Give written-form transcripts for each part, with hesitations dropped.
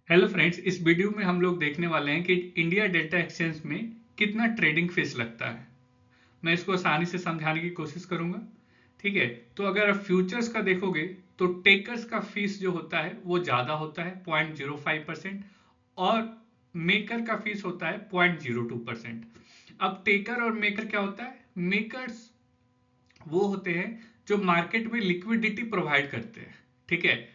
Hello friends, इस video में हम लोग देखने वाले हैं कि इंडिया डेल्टा एक्सचेंज में कितना ट्रेडिंग फीस लगता है। मैं इसको आसानी से समझाने की कोशिश करूंगा। ठीक है, तो अगर आप फ्यूचर्स का देखोगे तो टेकर्स का फीस जो होता है वो ज़्यादा होता है 0.05%, और मेकर का फीस होता है 0.02%। अब टेकर और मेकर क्या होता है? मेकर्स वो होते हैं जो मार्केट में लिक्विडिटी प्रोवाइड करते हैं। ठीक है,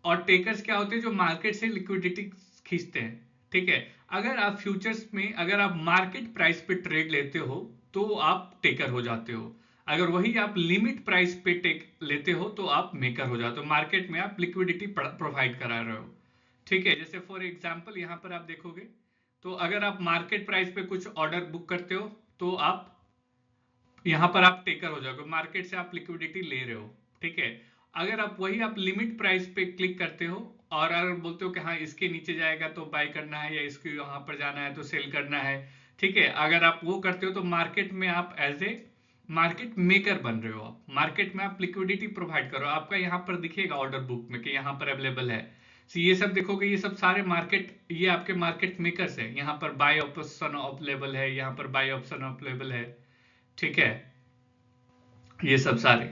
और टेकर्स क्या होते हैं? जो मार्केट से लिक्विडिटी खींचते हैं। ठीक है, अगर आप फ्यूचर्स में अगर आप मार्केट प्राइस पे ट्रेड लेते हो तो आप टेकर हो जाते हो। अगर वही आप लिमिट प्राइस पे टेक लेते हो तो आप मेकर हो जाते हो। मार्केट में आप लिक्विडिटी प्रोवाइड करा रहे हो। ठीक है, जैसे फॉर एग्जांपल यहां पर आप देखोगे तो अगर आप मार्केट प्राइस पे कुछ ऑर्डर बुक करते हो तो आप यहां पर आप टेकर हो जाओगे, मार्केट से आप लिक्विडिटी ले रहे हो। ठीक है, अगर आप वही आप लिमिट प्राइस पे क्लिक करते हो और अगर बोलते हो कि हाँ इसके नीचे जाएगा तो बाय करना है या इसके यहां पर जाना है तो सेल करना है। ठीक है, अगर आप वो करते हो तो मार्केट में आप एज ए मार्केट मेकर बन रहे हो। आप मार्केट में आप लिक्विडिटी प्रोवाइड करो, आपका यहाँ पर दिखेगा ऑर्डर बुक में कि यहाँ पर अवेलेबल है। तो ये सब देखोगे, ये सब सारे मार्केट, ये आपके मार्केट मेकर्स है। यहाँ पर बाय ऑप्शन अवेलेबल है, यहाँ पर बाय ऑप्शन अवेलेबल है। ठीक है, ये सब सारे।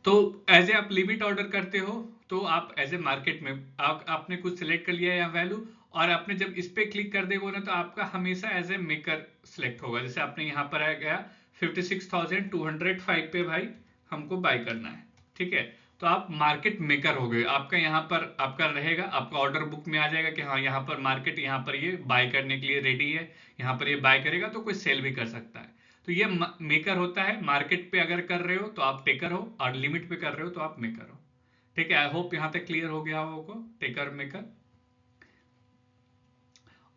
तो एज ए आप लिमिट ऑर्डर करते हो तो आप एज ए मार्केट में आपने कुछ सिलेक्ट कर लिया या वैल्यू, और आपने जब इस पे क्लिक कर देगा ना तो आपका हमेशा एज ए मेकर सिलेक्ट होगा। जैसे आपने यहाँ पर आ गया 56,205 पे भाई हमको बाय करना है। ठीक है, तो आप मार्केट मेकर हो गए। आपका यहाँ पर आपका रहेगा, आपका ऑर्डर बुक में आ जाएगा कि हाँ यहाँ पर मार्केट, यहाँ पर ये बाय करने के लिए रेडी है। यहाँ पर ये बाय करेगा तो कोई सेल भी कर सकता है। तो ये मेकर होता है। मार्केट पे अगर कर रहे हो तो आप टेकर हो, और लिमिट पे कर रहे हो तो आप मेकर हो। ठीक है, आई होप यहां तक क्लियर हो गया होगा टेकर मेकर।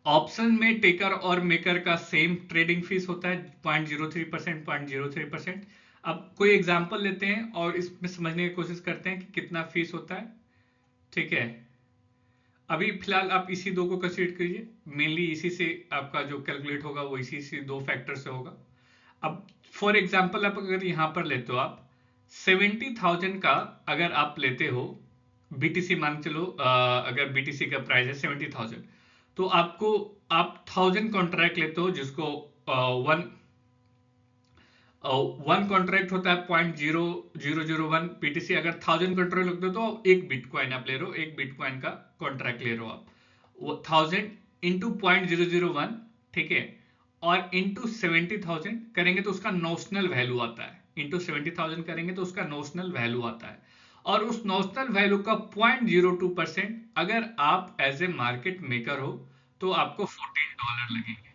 ऑप्शन में टेकर और मेकर का सेम ट्रेडिंग फीस होता है 0.03%, 0.03%। अब कोई एग्जांपल लेते हैं और इसमें समझने की कोशिश करते हैं कि कितना फीस होता है। ठीक है, अभी फिलहाल आप इसी दो को कंसीडर कीजिए। मेनली इसी से आपका जो कैलकुलेट होगा वो इसी से दो फैक्टर से होगा। अब फॉर एग्जाम्पल आप अगर यहां पर लेते हो, आप 70,000 का अगर आप लेते हो बीटीसी, मान चलो अगर बीटीसी का प्राइस है 70,000, तो आपको आप 1000 कॉन्ट्रैक्ट लेते हो जिसको वन वन कॉन्ट्रैक्ट होता है 0.0001 बीटीसी। अगर 1000 कॉन्ट्रैक्ट लगते हो तो एक बिटकॉइन आप ले रहे हो, एक बिटकॉइन का कॉन्ट्रैक्ट ले रहे हो आप। वो 1000 इंटू 0.001, ठीक है, और इंटू 70,000 करेंगे तो उसका नोशनल वैल्यू आता है। इंटू 70,000 करेंगे तो उसका नोशनल वैल्यू आता है, और उस नोशनल वैल्यू का 0.02% अगर आप एज ए मार्केट मेकर हो तो आपको $14 लगेंगे।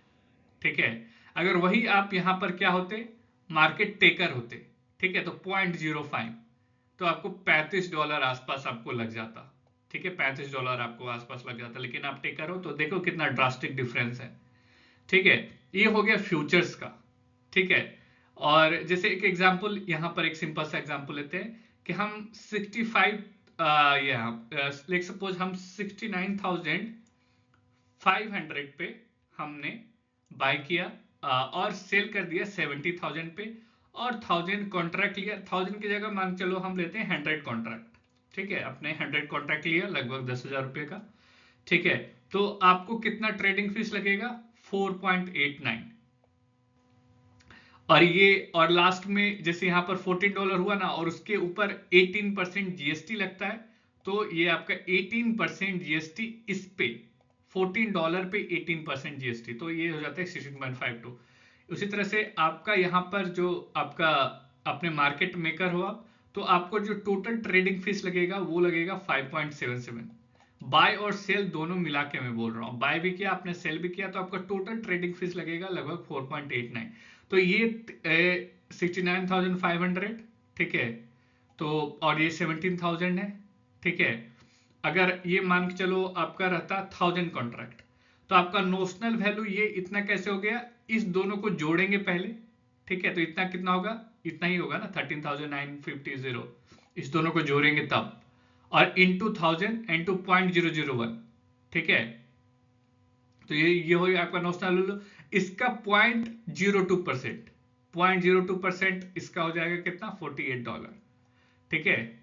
ठीक है, अगर वही आप यहां पर क्या होते, मार्केट टेकर होते, ठीक है, तो 0.05, तो आपको $35 आसपास आपको लग जाता। ठीक है, $35 आपको आसपास लग जाता, लेकिन आप टेकर हो तो देखो कितना ड्रास्टिक डिफरेंस है। ठीक है, ये हो गया फ्यूचर्स का। ठीक है, और जैसे एक एग्जांपल यहां पर एक सिंपल सा एग्जांपल लेते हैं कि हम 65 लेट सपोज हम 69,500 पे हमने बाय किया, और सेल कर दिया 70,000 पे, और 1000 कॉन्ट्रैक्ट लिया। 1000 की जगह मान चलो हम लेते हैं 100 कॉन्ट्रैक्ट। ठीक है, अपने 100 कॉन्ट्रैक्ट लिया लगभग 10,000 रुपए का। ठीक है, तो आपको कितना ट्रेडिंग फीस लगेगा? 4.89। और ये और लास्ट में जैसे यहां पर $14 हुआ ना, और उसके ऊपर 18% जीएसटी लगता है, तो ये आपका 18% जीएसटी इस पे, $14 पे 18% जीएसटी, तो ये हो जाता है 16.52। उसी तरह से आपका यहां पर जो आपका अपने मार्केट मेकर हो आप, तो आपको जो टोटल ट्रेडिंग फीस लगेगा वो लगेगा 5.77। बाय और सेल दोनों मिला के मैं बोल रहा हूं, बाय भी किया आपने, सेल भी किया, तो आपका टोटल ट्रेडिंग फीस लगेगा लगभग 4.89। तो ये 69,500। ठीक है, तो और ये 17,000 है। ठीक है, अगर ये मान के चलो आपका रहता 1000 कॉन्ट्रैक्ट, तो आपका नोशनल वैल्यू ये इतना कैसे हो गया? इस दोनों को जोड़ेंगे पहले। ठीक है, तो इतना कितना होगा? इतना ही होगा ना, 13,950। इस दोनों को जोड़ेंगे तब, और इंटू 1000 इंटू 0.001। ठीक है, तो ये हो गया आपका नोशनल वैल्यू। इसका 0.02%, 0.02% इसका हो जाएगा कितना? $48। ठीक है,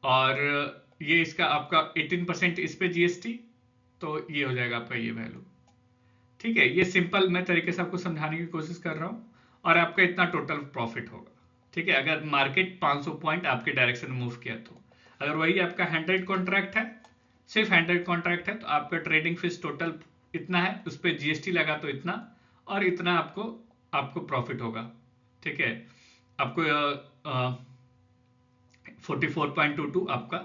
और ये इसका आपका 18% इस पे जीएसटी, तो ये हो जाएगा आपका ये वैल्यू। ठीक है, ये सिंपल मैं तरीके से आपको समझाने की कोशिश कर रहा हूँ और आपका इतना टोटल प्रॉफिट होगा। ठीक है, अगर मार्केट 500 पॉइंट आपके डायरेक्शन में मूव किया तो अगर वही आपका 100 कॉन्ट्रैक्ट है, सिर्फ 100 कॉन्ट्रैक्ट है, तो आपका ट्रेडिंग फीस टोटल इतना है, उस पर जीएसटी लगा तो इतना, और इतना आपको आपको प्रॉफिट होगा। ठीक है, आपको 44.22 आपका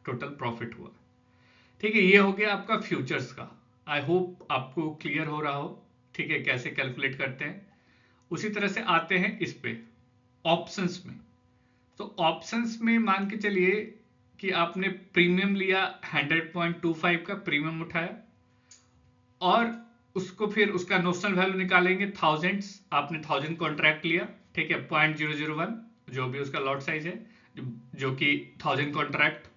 टोटल प्रॉफिट हुआ। ठीक है, ये हो गया आपका फ्यूचर्स का। आई होप आपको क्लियर हो रहा हो। ठीक है, कैसे कैलकुलेट करते हैं। उसी तरह से आते हैं इस पे ऑप्शंस में। तो ऑप्शंस में मान के चलिए कि आपने प्रीमियम लिया, 100.25 का प्रीमियम उठाया और उसको फिर उसका नोशनल वैल्यू निकालेंगे थाउजेंड्स। आपने 1000 कॉन्ट्रैक्ट लिया, ठीक है, 0.001 जो भी उसका लॉट साइज है, जो कि 1000 कॉन्ट्रैक्ट,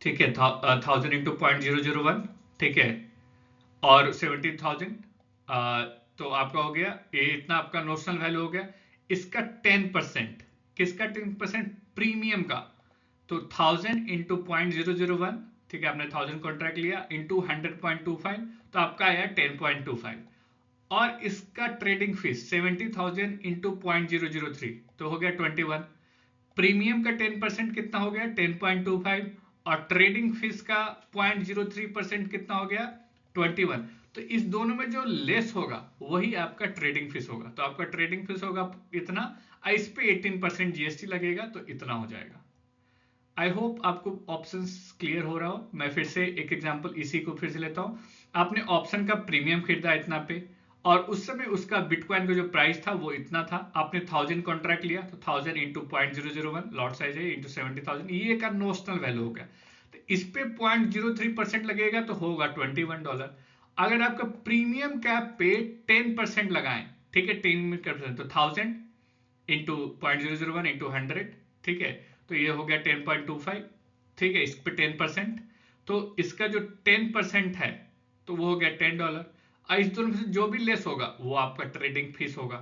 ठीक है, 1000 इंटू 0.001, ठीक है, और 17,000, तो आपका हो गया ये, इतना आपका नोशनल वैल्यू हो गया। इसका 10%, किसका 10%? प्रीमियम का। तो 1000 इंटू 0.001, ठीक है, आपने 1000 कॉन्ट्रैक्ट लिया इंटू 100.25, तो आपका आया 10.25। और इसका ट्रेडिंग फीस 70,000 इंटू 0.003, तो हो गया 21। प्रीमियम का 10% कितना हो गया? 10.25, और ट्रेडिंग फीस का 0.03% कितना हो गया? 21। तो इस दोनों में जो लेस होगा वही आपका ट्रेडिंग फीस होगा। तो आपका ट्रेडिंग फीस होगा इतना, इस पे 18% जीएसटी लगेगा, तो इतना हो जाएगा। आई होप आपको ऑप्शंस क्लियर हो रहा हो। मैं फिर से एक एग्जांपल इसी को फिर से लेता हूं। आपने ऑप्शन का प्रीमियम खरीदा इतना पे, और उस समय उसका बिटकॉइन का जो प्राइस था वो इतना था। आपने 1000 कॉन्ट्रैक्ट लिया, तो 1000 इंटू 0.001 लॉट साइज है इंटू 70,000, ये का नोशनल वैल्यू हो गया। तो इस पे 0.03% लगेगा, तो होगा $21। अगर आपका प्रीमियम कैप पे 10% लगाएं, ठीक है, 10%, तो 1000 इंटू 0.001 इंटू 100, ठीक है, तो ये हो गया 10.25, ठीक है, इस पे 10%, तो इसका जो 10% है तो वो हो गया $10। और इस दोनों में से जो भी लेस होगा वो आपका ट्रेडिंग फीस होगा।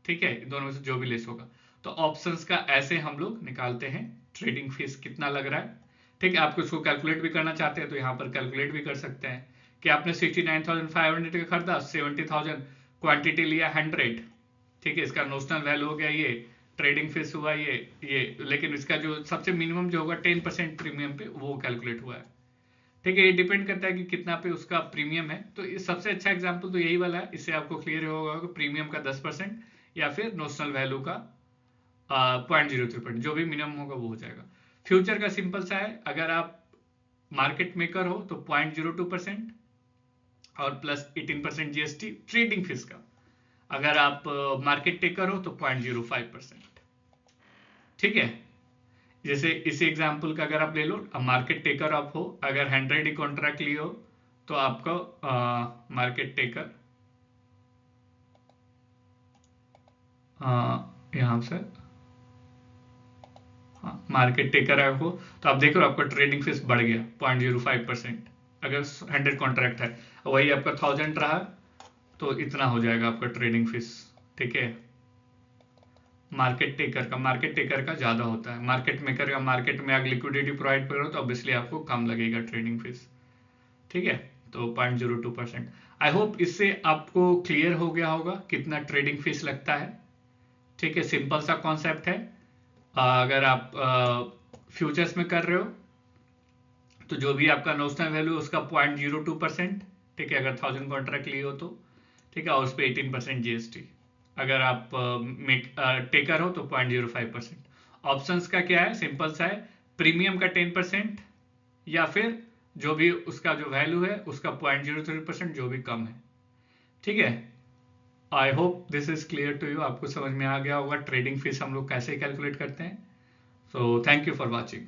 ठीक है, दोनों में से जो भी लेस होगा। तो ऑप्शंस का ऐसे हम लोग निकालते हैं ट्रेडिंग फीस कितना लग रहा है। ठीक है, आपको इसको कैलकुलेट भी करना चाहते हैं तो यहाँ पर कैलकुलेट भी कर सकते हैं कि आपने 69,500 का खरीदा, 70,000 क्वांटिटी लिया 100, ठीक है, इसका नोशनल वैल्यू हो गया ये, ट्रेडिंग फीस हुआ ये, लेकिन इसका जो सबसे मिनिमम जो होगा 10% प्रीमियम पे वो कैलकुलेट हुआ है। ठीक है, ये डिपेंड करता है कि कितना पे उसका प्रीमियम है। तो इस सबसे अच्छा एग्जांपल तो यही वाला है, इससे आपको क्लियर होगा कि प्रीमियम का 10% या फिर नोशनल वैल्यू का 0.03%, जो भी मिनिमम होगा वो हो जाएगा। फ्यूचर का सिंपल सा है, अगर आप मार्केट मेकर हो तो 0.02% और प्लस 18% जीएसटी ट्रेडिंग फीस का। अगर आप मार्केट टेकर हो तो 0.05%। ठीक है, जैसे इसी एग्जांपल का अगर आप ले लो, मार्केट टेकर आप हो, अगर 100 ही कॉन्ट्रैक्ट लिए हो तो आपको मार्केट टेकर यहां से मार्केट टेकर है आपको, तो आप देखो आपका ट्रेडिंग फीस बढ़ गया 0.05%। अगर 100 कॉन्ट्रैक्ट है, वही आपका 1000 रहा, तो इतना हो जाएगा आपका ट्रेडिंग फीस। ठीक है, मार्केट टेकर का ज्यादा होता है। मार्केट मेकर का मार्केट में अगर लिक्विडिटी प्रोवाइड करो तो ऑब्वियसली आपको कम लगेगा ट्रेडिंग फीस। ठीक है, तो 0.02%। आई होप इससे आपको क्लियर हो गया होगा कितना ट्रेडिंग फीस लगता है। ठीक है, सिंपल सा कॉन्सेप्ट है। अगर आप फ्यूचर्स में कर रहे हो तो जो भी आपका नोशनल वैल्यू उसका 0.02%, ठीक है, अगर 1000 कॉन्ट्रैक्ट लिए हो तो, ठीक है, और उस पर 18% जीएसटी। अगर आप टेकर हो तो 0.05%। ऑप्शंस का क्या है? सिंपल सा है, प्रीमियम का 10% या फिर जो भी उसका जो वैल्यू है उसका 0.03% जो भी कम है। ठीक है, I hope this is clear to you. आपको समझ में आ गया होगा ट्रेडिंग फीस हम लोग कैसे कैलकुलेट करते हैं। So thank you for watching.